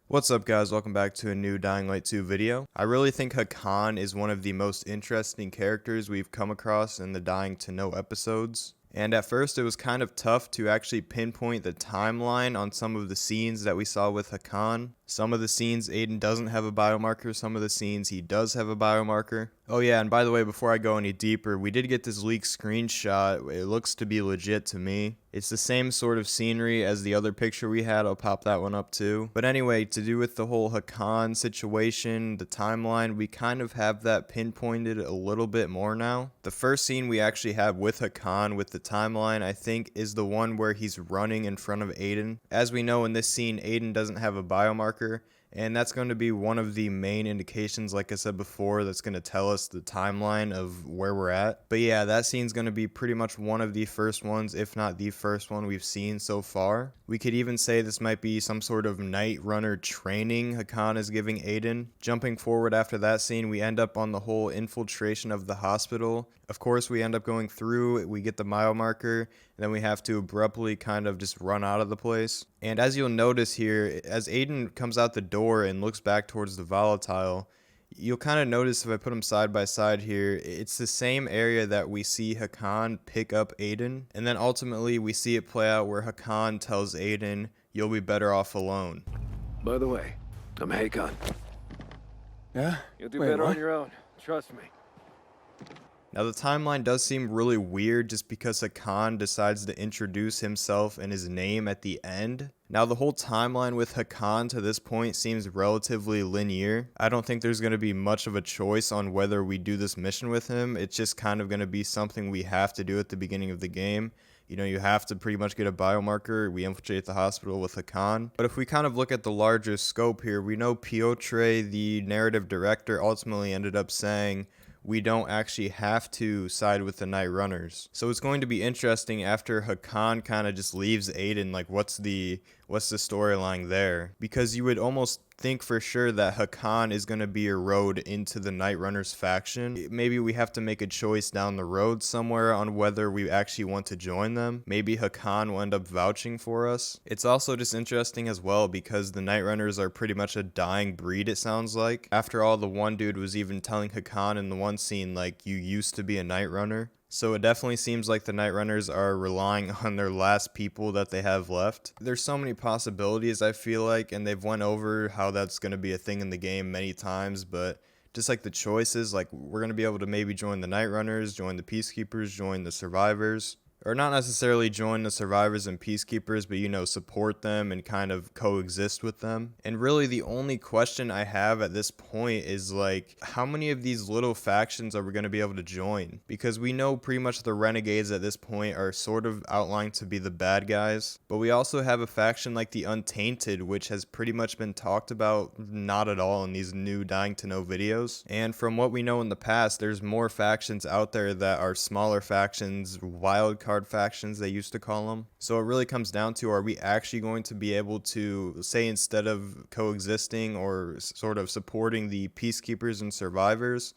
What's up guys, welcome back to a new Dying Light 2 video. I really think Hakan is one of the most interesting characters we've come across in the Dying to Know episodes. And at first it was kind of tough to actually pinpoint the timeline on some of the scenes that we saw with Hakan. Some of the scenes Aiden doesn't have a biomarker, some of the scenes he does have a biomarker. Oh yeah, and by the way, before I go any deeper, we did get this leaked screenshot. It looks to be legit to me. It's the same sort of scenery as the other picture we had. I'll pop that one up too. But anyway, to do with the whole Hakan situation, the timeline, we kind of have that pinpointed a little bit more now. The first scene we actually have with Hakan with the timeline, I think, is the one where he's running in front of Aiden. As we know in this scene, Aiden doesn't have a biomarker. And that's going to be one of the main indications, like I said before, that's going to tell us the timeline of where we're at. But yeah, that scene's going to be pretty much one of the first ones, if not the first one we've seen so far. We could even say this might be some sort of night runner training Hakan is giving Aiden. Jumping forward after that scene, we end up on the whole infiltration of the hospital. Of course, we end up going through, we get the biomarker, and then we have to abruptly kind of just run out of the place. And as you'll notice here, as Aiden comes out the door and looks back towards the volatile, you'll kind of notice if I put them side by side here, it's the same area that we see Hakan pick up Aiden. And then ultimately we see it play out where Hakan tells Aiden, "You'll be better off alone." By the way, I'm Hakon. Yeah? You'll do Wait, better what? on your own. Trust me. Now the timeline does seem really weird just because Hakan decides to introduce himself and his name at the end. Now the whole timeline with Hakan to this point seems relatively linear. I don't think there's going to be much of a choice on whether we do this mission with him. It's just kind of going to be something we have to do at the beginning of the game. You know, you have to pretty much get a biomarker. We infiltrate the hospital with Hakan. But if we kind of look at the larger scope here, we know Piotr, the narrative director, ultimately ended up saying, we don't actually have to side with the Night Runners. So it's going to be interesting after Hakan kind of just leaves Aiden, like what's the storyline there? Because you would almost think for sure that Hakan is going to be a road into the Night Runners faction. Maybe we have to make a choice down the road somewhere on whether we actually want to join them. Maybe Hakan will end up vouching for us. It's also just interesting as well because the Night Runners are pretty much a dying breed, it sounds like. After all, the one dude was even telling Hakan in the one scene, like, you used to be a Night Runner. So it definitely seems like the Night Runners are relying on their last people that they have left. There's so many possibilities, I feel like, and they've went over how that's going to be a thing in the game many times, but just like the choices, like we're going to be able to maybe join the Night Runners, join the Peacekeepers, join the Survivors. Or not necessarily join the Survivors and Peacekeepers, but, you know, support them and kind of coexist with them. And really the only question I have at this point is, like, how many of these little factions are we going to be able to join? Because we know pretty much the Renegades at this point are sort of outlined to be the bad guys. But we also have a faction like the Untainted, which has pretty much been talked about not at all in these new Dying to Know videos. And from what we know in the past, there's more factions out there that are smaller factions, wild card factions they used to call them. So it really comes down to, are we actually going to be able to, say, instead of coexisting or sort of supporting the Peacekeepers and Survivors,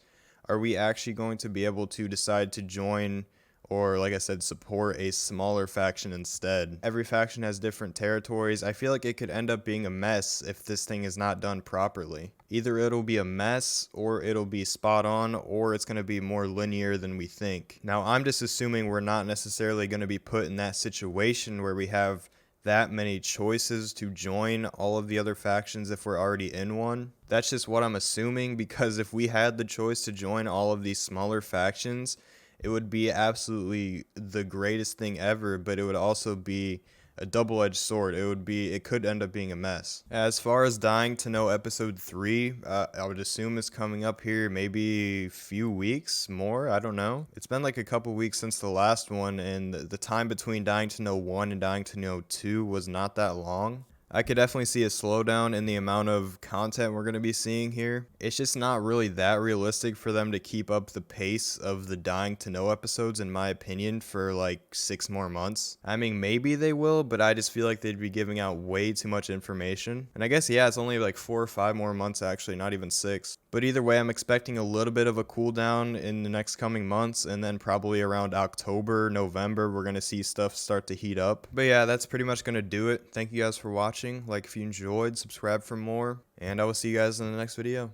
are we actually going to be able to decide to join or, like I said, support a smaller faction instead? Every faction has different territories. I feel like it could end up being a mess if this thing is not done properly. Either it'll be a mess, or it'll be spot on, or it's going to be more linear than we think. Now, I'm just assuming we're not necessarily going to be put in that situation where we have that many choices to join all of the other factions if we're already in one. That's just what I'm assuming, because if we had the choice to join all of these smaller factions, it would be absolutely the greatest thing ever, but it would also be a double-edged sword. It could end up being a mess. As far as Dying to Know episode 3, I would assume it's coming up here maybe a few weeks more. I don't know. It's been like a couple weeks since the last one, and the time between Dying to Know 1 and Dying to Know 2 was not that long. I could definitely see a slowdown in the amount of content we're going to be seeing here. It's just not really that realistic for them to keep up the pace of the Dying to Know episodes, in my opinion, for like 6 more months. I mean, maybe they will, but I just feel like they'd be giving out way too much information. And I guess, yeah, it's only like 4 or 5 more months actually, not even 6. But either way, I'm expecting a little bit of a cooldown in the next coming months, and then probably around October, November, we're going to see stuff start to heat up. But yeah, that's pretty much going to do it. Thank you guys for watching. Like if you enjoyed, subscribe for more, and I will see you guys in the next video.